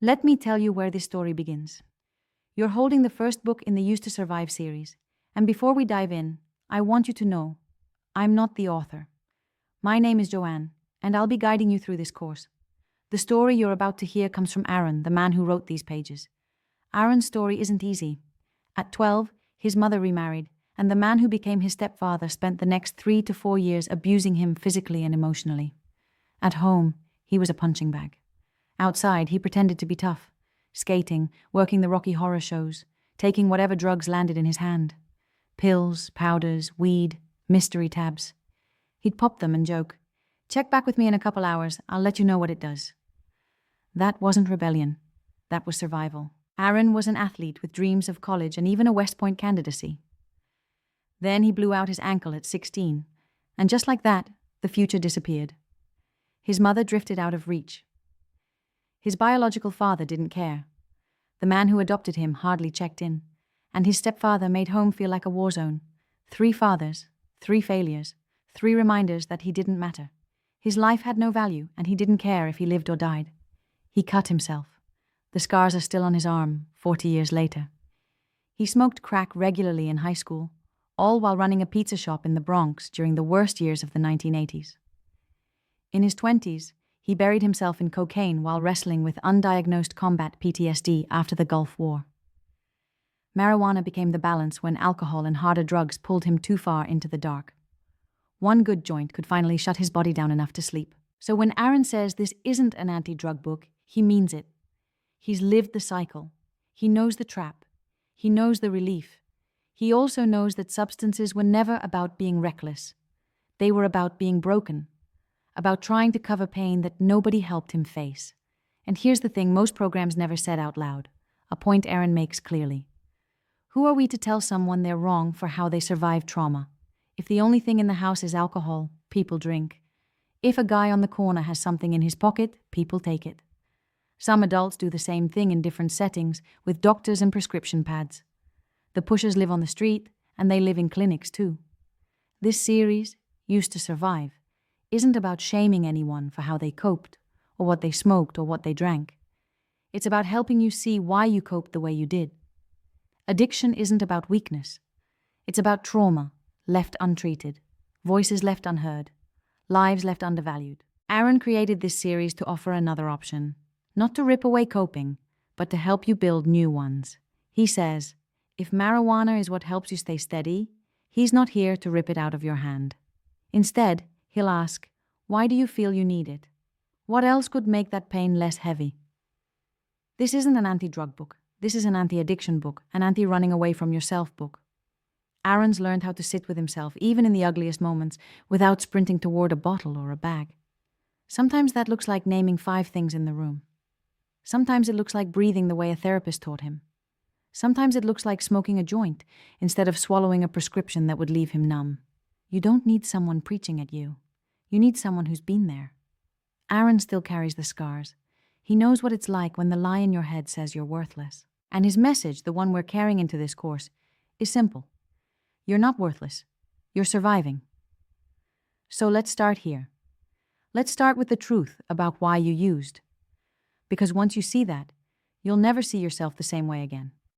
Let me tell you where this story begins. You're holding the first book in the Used to Survive series, and before we dive in, I want you to know I'm not the author. My name is Joanne, and I'll be guiding you through this course. The story you're about to hear comes from Aaron, the man who wrote these pages. Aaron's story isn't easy. At 12, his mother remarried, and the man who became his stepfather spent the next 3 to 4 years abusing him physically and emotionally. At home, he was a punching bag. Outside, he pretended to be tough, skating, working the Rocky Horror shows, taking whatever drugs landed in his hand. Pills, powders, weed, mystery tabs. He'd pop them and joke, "Check back with me in a couple hours, I'll let you know what it does." That wasn't rebellion. That was survival. Aaron was an athlete with dreams of college and even a West Point candidacy. Then he blew out his ankle at 16, and just like that, the future disappeared. His mother drifted out of reach. His biological father didn't care. The man who adopted him hardly checked in, and his stepfather made home feel like a war zone. 3 fathers, 3 failures, 3 reminders that he didn't matter. His life had no value, and he didn't care if he lived or died. He cut himself. The scars are still on his arm, 40 years later. He smoked crack regularly in high school, all while running a pizza shop in the Bronx during the worst years of the 1980s. In his 20s, he buried himself in cocaine while wrestling with undiagnosed combat PTSD after the Gulf War. Marijuana became the balance when alcohol and harder drugs pulled him too far into the dark. One good joint could finally shut his body down enough to sleep. So when Aaron says this isn't an anti-drug book, he means it. He's lived the cycle. He knows the trap. He knows the relief. He also knows that substances were never about being reckless. They were about being broken, about trying to cover pain that nobody helped him face. And here's the thing most programs never said out loud, a point Aaron makes clearly. Who are we to tell someone they're wrong for how they survived trauma? If the only thing in the house is alcohol, people drink. If a guy on the corner has something in his pocket, people take it. Some adults do the same thing in different settings with doctors and prescription pads. The pushers live on the street, and they live in clinics too. This series, Used to Survive, isn't about shaming anyone for how they coped, or what they smoked, or what they drank. It's about helping you see why you coped the way you did. Addiction isn't about weakness. It's about trauma, left untreated, voices left unheard, lives left undervalued. Aaron created this series to offer another option, not to rip away coping, but to help you build new ones. He says, if marijuana is what helps you stay steady, he's not here to rip it out of your hand. Instead, he'll ask, why do you feel you need it? What else could make that pain less heavy? This isn't an anti-drug book. This is an anti-addiction book, an anti-running away from yourself book. Aaron's learned how to sit with himself, even in the ugliest moments, without sprinting toward a bottle or a bag. Sometimes that looks like naming 5 things in the room. Sometimes it looks like breathing the way a therapist taught him. Sometimes it looks like smoking a joint instead of swallowing a prescription that would leave him numb. You don't need someone preaching at you. You need someone who's been there. Aaron still carries the scars. He knows what it's like when the lie in your head says you're worthless. And his message, the one we're carrying into this course, is simple. You're not worthless. You're surviving. So let's start here. Let's start with the truth about why you used. Because once you see that, you'll never see yourself the same way again.